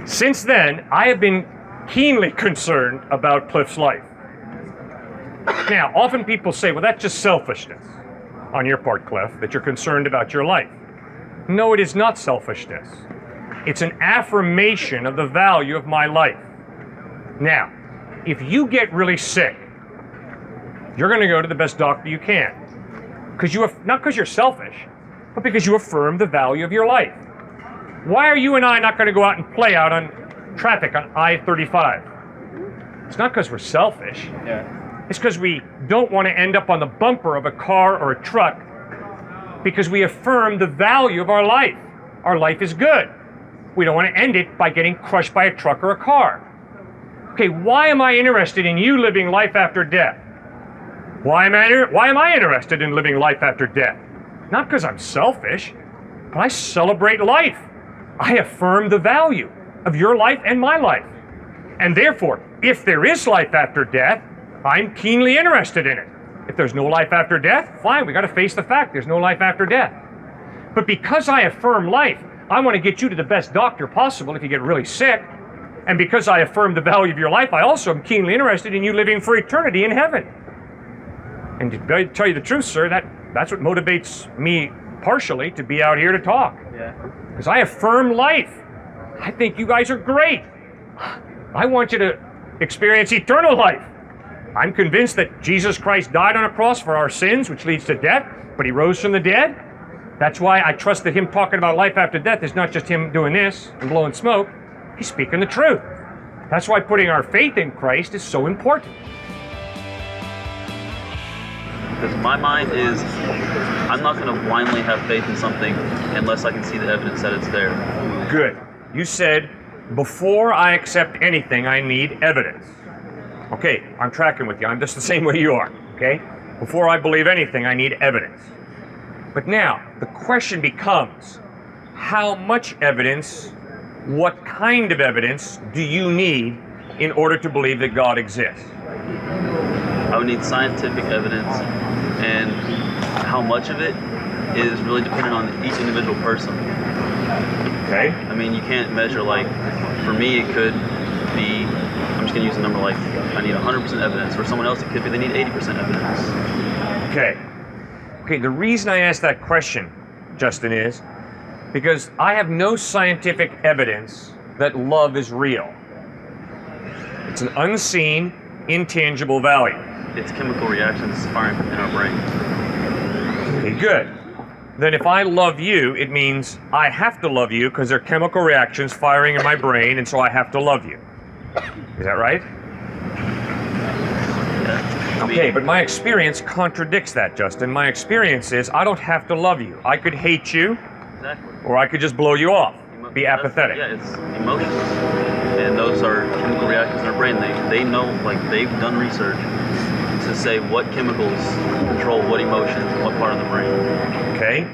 Since then, I have been keenly concerned about Cliffe's life. Now, often people say, well, that's just selfishness on your part, Cliffe, that you're concerned about your life. No, it is not selfishness. It's an affirmation of the value of my life. Now, if you get really sick, you're going to go to the best doctor you can. Not because you're selfish, but because you affirm the value of your life. Why are you and I not going to go out and play out on traffic on I-35? It's not because we're selfish. Yeah. It's because we don't want to end up on the bumper of a car or a truck, because we affirm the value of our life. Our life is good. We don't want to end it by getting crushed by a truck or a car. Okay, why am I interested in you living life after death? Why am I interested in living life after death? Not because I'm selfish, but I celebrate life. I affirm the value of your life and my life. And therefore, if there is life after death, I'm keenly interested in it. If there's no life after death, fine, we got to face the fact there's no life after death. But because I affirm life, I want to get you to the best doctor possible if you get really sick. And because I affirm the value of your life, I also am keenly interested in you living for eternity in heaven. And to tell you the truth, sir, that's what motivates me partially to be out here to talk. Yeah. Because I affirm life. I think you guys are great. I want you to experience eternal life. I'm convinced that Jesus Christ died on a cross for our sins, which leads to death, but he rose from the dead. That's why I trust that him talking about life after death is not just him doing this and blowing smoke. He's speaking the truth. That's why putting our faith in Christ is so important. Because my mind is, I'm not going to blindly have faith in something unless I can see the evidence that it's there. Good. You said, before I accept anything, I need evidence. Okay, I'm tracking with you. I'm just the same way you are, okay? Before I believe anything, I need evidence. But now, the question becomes, how much evidence, what kind of evidence do you need in order to believe that God exists? I would need scientific evidence, and how much of it is really dependent on each individual person. Okay. I mean, you can't measure, like, for me it could be, I'm just going to use a number like, I need 100% evidence. For someone else it could be they need 80% evidence. Okay. Okay, the reason I asked that question, Justin, is because I have no scientific evidence that love is real. It's an unseen, intangible value. It's chemical reactions firing in our brain. Okay, good. Then if I love you, it means I have to love you because there are chemical reactions firing in my brain, and so I have to love you. Is that right? Yeah. Okay, but my experience contradicts that, Justin. My experience is I don't have to love you. I could hate you, Exactly. or I could just blow you off, be apathetic. Yeah, it's emotions. And those are chemical reactions in our brain. They know, like they've done research to say what chemicals control what emotions and what part of the brain. Okay?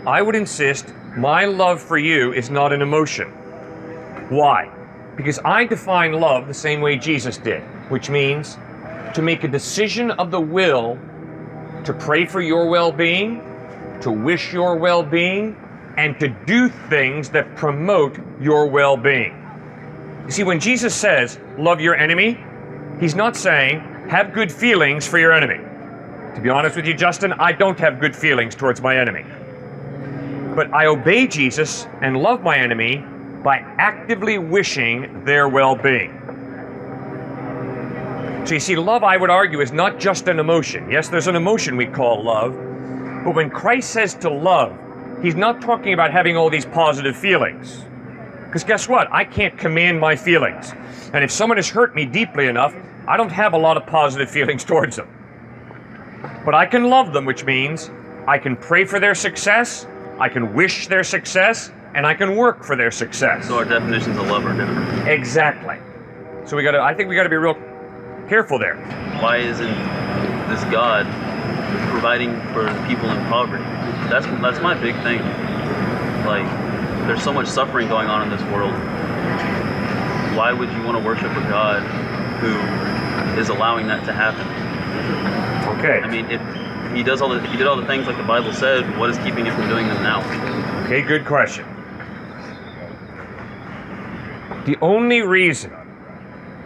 I would insist my love for you is not an emotion. Why? Because I define love the same way Jesus did, which means to make a decision of the will to pray for your well-being, to wish your well-being, and to do things that promote your well-being. You see, when Jesus says, love your enemy, he's not saying, have good feelings for your enemy. To be honest with you, Justin, I don't have good feelings towards my enemy. But I obey Jesus and love my enemy by actively wishing their well-being. So you see, love, I would argue, is not just an emotion. Yes, there's an emotion we call love, but when Christ says to love, he's not talking about having all these positive feelings. Because guess what? I can't command my feelings. And if someone has hurt me deeply enough, I don't have a lot of positive feelings towards them. But I can love them, which means I can pray for their success, I can wish their success, and I can work for their success. So our definitions of love are different. Exactly. So I think we gotta be real careful there. Why isn't this God providing for people in poverty? That's my big thing. Like, there's so much suffering going on in this world. Why would you want to worship a God who is allowing that to happen? Okay. I mean, if he did all the things like the Bible said, what is keeping him from doing them now? Okay, good question. The only reason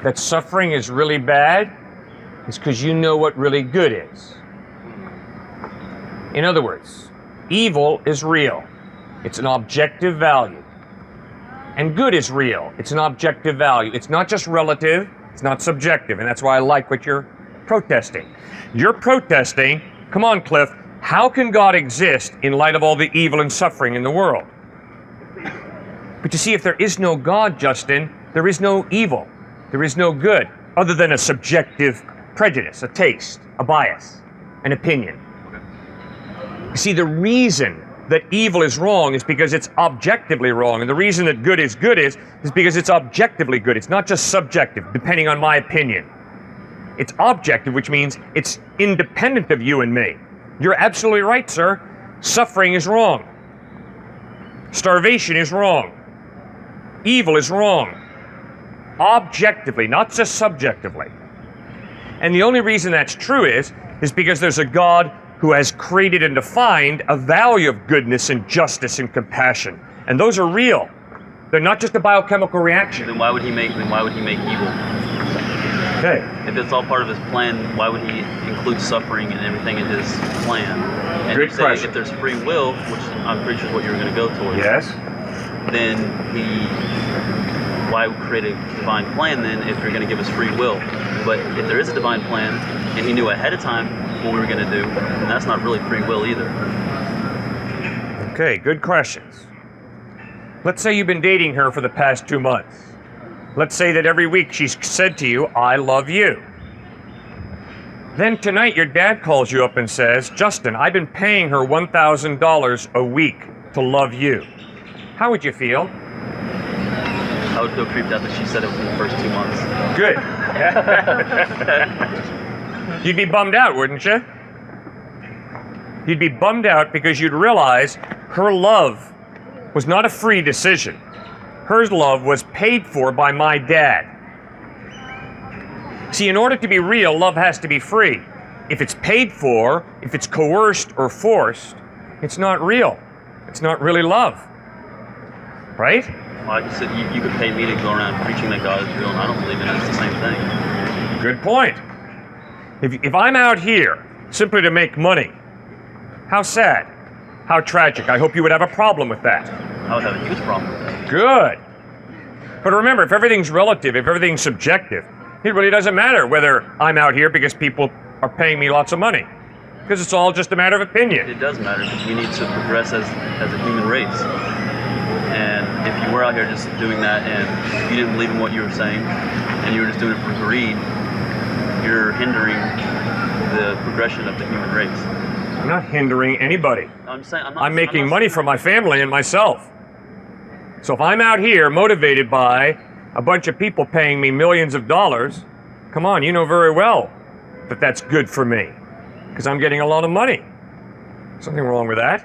that suffering is really bad is because you know what really good is. In other words, evil is real. It's an objective value. And good is real. It's an objective value. It's not just relative, it's not subjective, and that's why I like what you're protesting. You're protesting, come on, Cliff, how can God exist in light of all the evil and suffering in the world? But you see, if there is no God, Justin, there is no evil. There is no good, other than a subjective prejudice, a taste, a bias, an opinion. You see, the reason that evil is wrong is because it's objectively wrong, and the reason that good is because it's objectively good. It's not just subjective, depending on my opinion. It's objective, which means it's independent of you and me. You're absolutely right, sir. Suffering is wrong. Starvation is wrong. Evil is wrong. Objectively, not just subjectively. And the only reason that's true is because there's a God who has created and defined a value of goodness and justice and compassion. And those are real. They're not just a biochemical reaction. Then why would he make evil? Okay. If it's all part of his plan, why would he include suffering and everything in his plan? And Good you say question. if there's free will, which I'm pretty sure is what you're going to go towards. Yes. Then why create a divine plan then if you're going to give us free will? But if there is a divine plan and he knew ahead of time what we were going to do, then that's not really free will either. Okay, good questions. Let's say you've been dating her for the past 2 months. Let's say that every week she's said to you, I love you. Then tonight your dad calls you up and says, Justin, I've been paying her $1,000 a week to love you. How would you feel? I would feel creeped out that she said it within the first 2 months. Good. You'd be bummed out, wouldn't you? You'd be bummed out because you'd realize her love was not a free decision. Her love was paid for by my dad. See, in order to be real, love has to be free. If it's paid for, if it's coerced or forced, it's not real. It's not really love. Right? Well, I just said you could pay me to go around preaching that God is real, and I don't believe in it. It's the same thing. Good point. If I'm out here simply to make money, how sad, how tragic. I hope you would have a problem with that. I would have a huge problem with that. Good. But remember, if everything's relative, if everything's subjective, it really doesn't matter whether I'm out here because people are paying me lots of money. Because it's all just a matter of opinion. It does matter because we need to progress as a human race. And if you were out here just doing that and you didn't believe in what you were saying and you were just doing it for greed, you're hindering the progression of the human race. I'm not hindering anybody. I'm making money for my family and myself. So if I'm out here motivated by a bunch of people paying me millions of dollars, come on, you know very well that that's good for me because I'm getting a lot of money. Something wrong with that?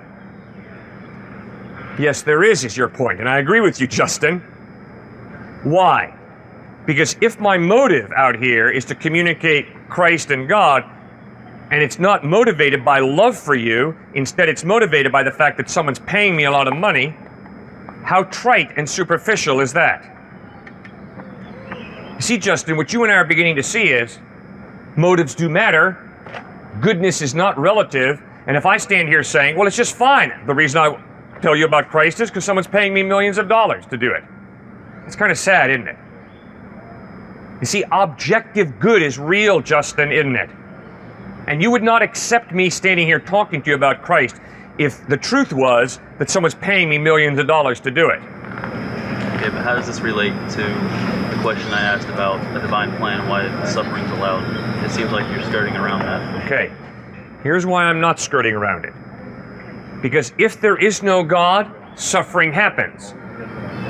Yes, there is your point, and I agree with you, Justin. Why? Because if my motive out here is to communicate Christ and God, and it's not motivated by love for you, instead it's motivated by the fact that someone's paying me a lot of money, how trite and superficial is that? You see, Justin, what you and I are beginning to see is motives do matter, goodness is not relative, and if I stand here saying, well, it's just fine, the reason I tell you about Christ is because someone's paying me millions of dollars to do it. It's kind of sad, isn't it? You see, objective good is real, Justin, isn't it? And you would not accept me standing here talking to you about Christ if the truth was that someone's paying me millions of dollars to do it. Okay, but how does this relate to the question I asked about the divine plan and why suffering's allowed? It seems like you're skirting around that. Okay, here's why I'm not skirting around it. Because if there is no God, suffering happens.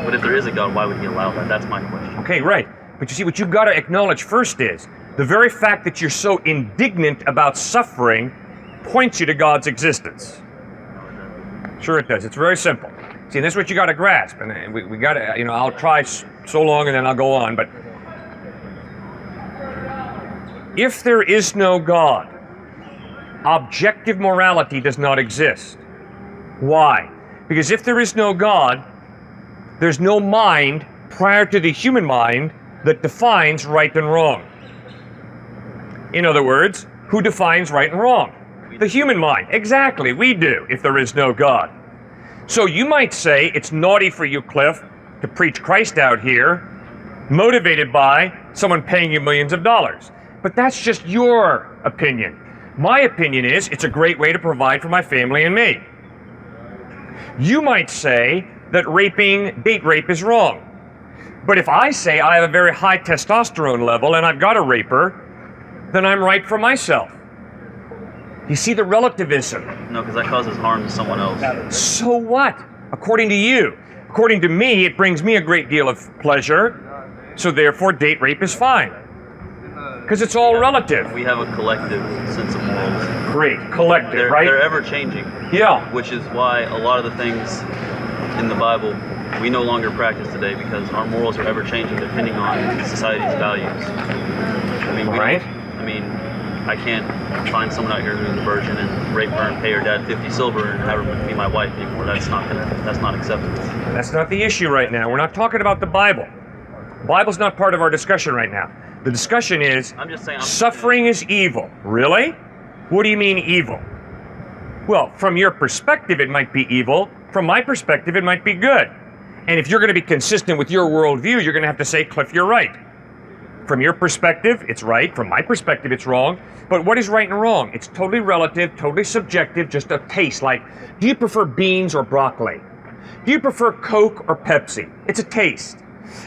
But if there is a God, why would he allow that? That's my question. Okay, right. But you see, what you've got to acknowledge first is the very fact that you're so indignant about suffering points you to God's existence. Sure it does. It's very simple. See, and this is what you got to grasp. And we got to, you know, I'll try so long and then I'll go on. But if there is no God, objective morality does not exist. Why? Because if there is no God, there's no mind prior to the human mind that defines right and wrong. In other words, who defines right and wrong? The human mind. Exactly, we do, if there is no God. So you might say it's naughty for you, Cliff, to preach Christ out here, motivated by someone paying you millions of dollars. But that's just your opinion. My opinion is it's a great way to provide for my family and me. You might say that date rape is wrong. But if I say I have a very high testosterone level and I've got a raper, then I'm right for myself. You see the relativism? No, because that causes harm to someone else. So what? According to you. According to me, it brings me a great deal of pleasure, so therefore date rape is fine. Because it's all relative. We have a collective sense of morals. Great, collective, right? They're ever changing. Yeah. Which is why a lot of the things in the Bible we no longer practice today, because our morals are ever changing depending on society's values. I mean, I can't find someone out here who's a virgin and rape her and pay her dad 50 silver and have her be my wife anymore. That's not acceptable. That's not the issue right now. We're not talking about the Bible. The Bible's not part of our discussion right now. The discussion is suffering is evil. Really? What do you mean evil? Well, from your perspective, it might be evil. From my perspective, it might be good. And if you're going to be consistent with your worldview, you're going to have to say, Cliff, you're right. From your perspective, it's right. From my perspective, it's wrong. But what is right and wrong? It's totally relative, totally subjective, just a taste. Like, do you prefer beans or broccoli? Do you prefer Coke or Pepsi? It's a taste.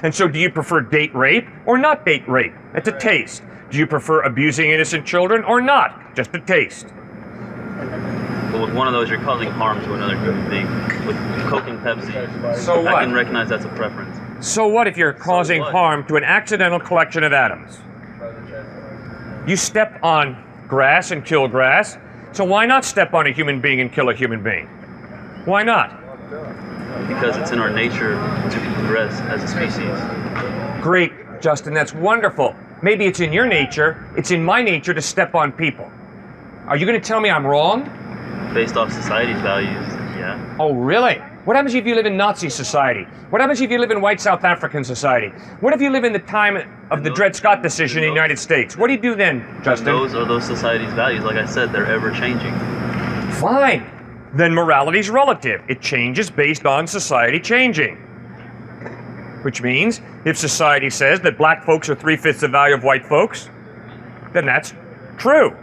And so do you prefer date rape or not date rape? It's a taste. Do you prefer abusing innocent children or not? Just a taste. But with one of those, you're causing harm to another human being. With Coke and Pepsi, so what? I can recognize that's a preference. So what if you're causing harm to an accidental collection of atoms? You step on grass and kill grass, so why not step on a human being and kill a human being? Why not? Because it's in our nature to progress as a species. Great, Justin, that's wonderful. Maybe it's in your nature, it's in my nature to step on people. Are you going to tell me I'm wrong? Based off society's values, yeah. Oh, really? What happens if you live in Nazi society? What happens if you live in white South African society? What if you live in the time of the Dred Scott decision in the United States? What do you do then, Justin? Those are those society's values. Like I said, they're ever changing. Fine. Then morality's relative. It changes based on society changing. Which means, if society says that black folks are 3/5 the value of white folks, then that's true.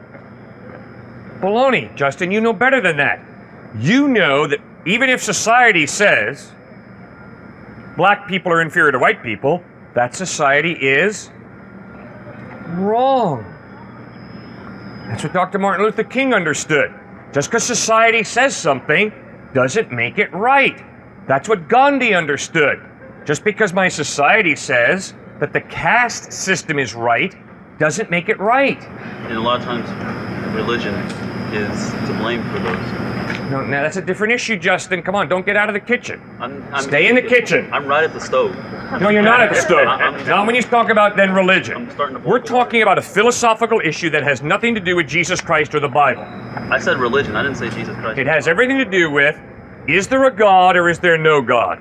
Baloney, Justin, you know better than that. You know that even if society says black people are inferior to white people, that society is wrong. That's what Dr. Martin Luther King understood. Just because society says something doesn't make it right. That's what Gandhi understood. Just because my society says that the caste system is right doesn't make it right. And a lot of times, religion is to blame for those. No, now that's a different issue, Justin. Come on, don't get out of the kitchen. I'm Stay in the kitchen. I'm right at the stove. No, you're not at the stove. I'm- Not when you talk about then religion. I'm starting to- We're talking about a philosophical issue that has nothing to do with Jesus Christ or the Bible. I said religion. I didn't say Jesus Christ. It has everything to do with, is there a God or is there no God?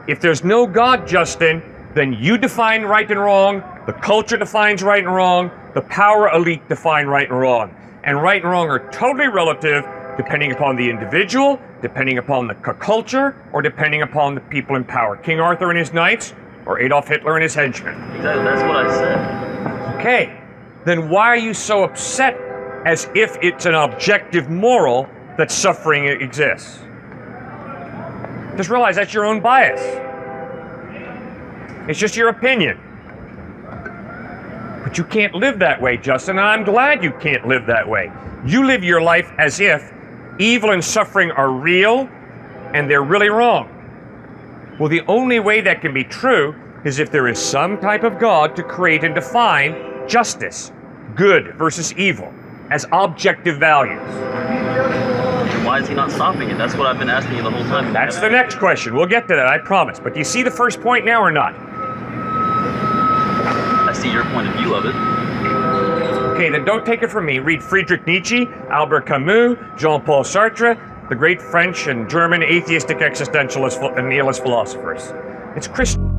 If there's no God, Justin, then you define right and wrong, the culture defines right and wrong, the power elite define right and wrong. And right and wrong are totally relative depending upon the individual, depending upon the culture, or depending upon the people in power. King Arthur and his knights, or Adolf Hitler and his henchmen. Exactly. That's what I said. Okay, then why are you so upset as if it's an objective moral that suffering exists? Just realize that's your own bias. It's just your opinion. But you can't live that way, Justin, and I'm glad you can't live that way. You live your life as if evil and suffering are real and they're really wrong. Well, the only way that can be true is if there is some type of God to create and define justice, good versus evil, as objective values. Why is he not stopping it? That's what I've been asking you the whole time. That's the next question. We'll get to that, I promise. But do you see the first point now or not? I see your point of view of it. Okay, then don't take it from me. Read Friedrich Nietzsche, Albert Camus, Jean-Paul Sartre, the great French and German atheistic existentialist and nihilist philosophers. It's Christian.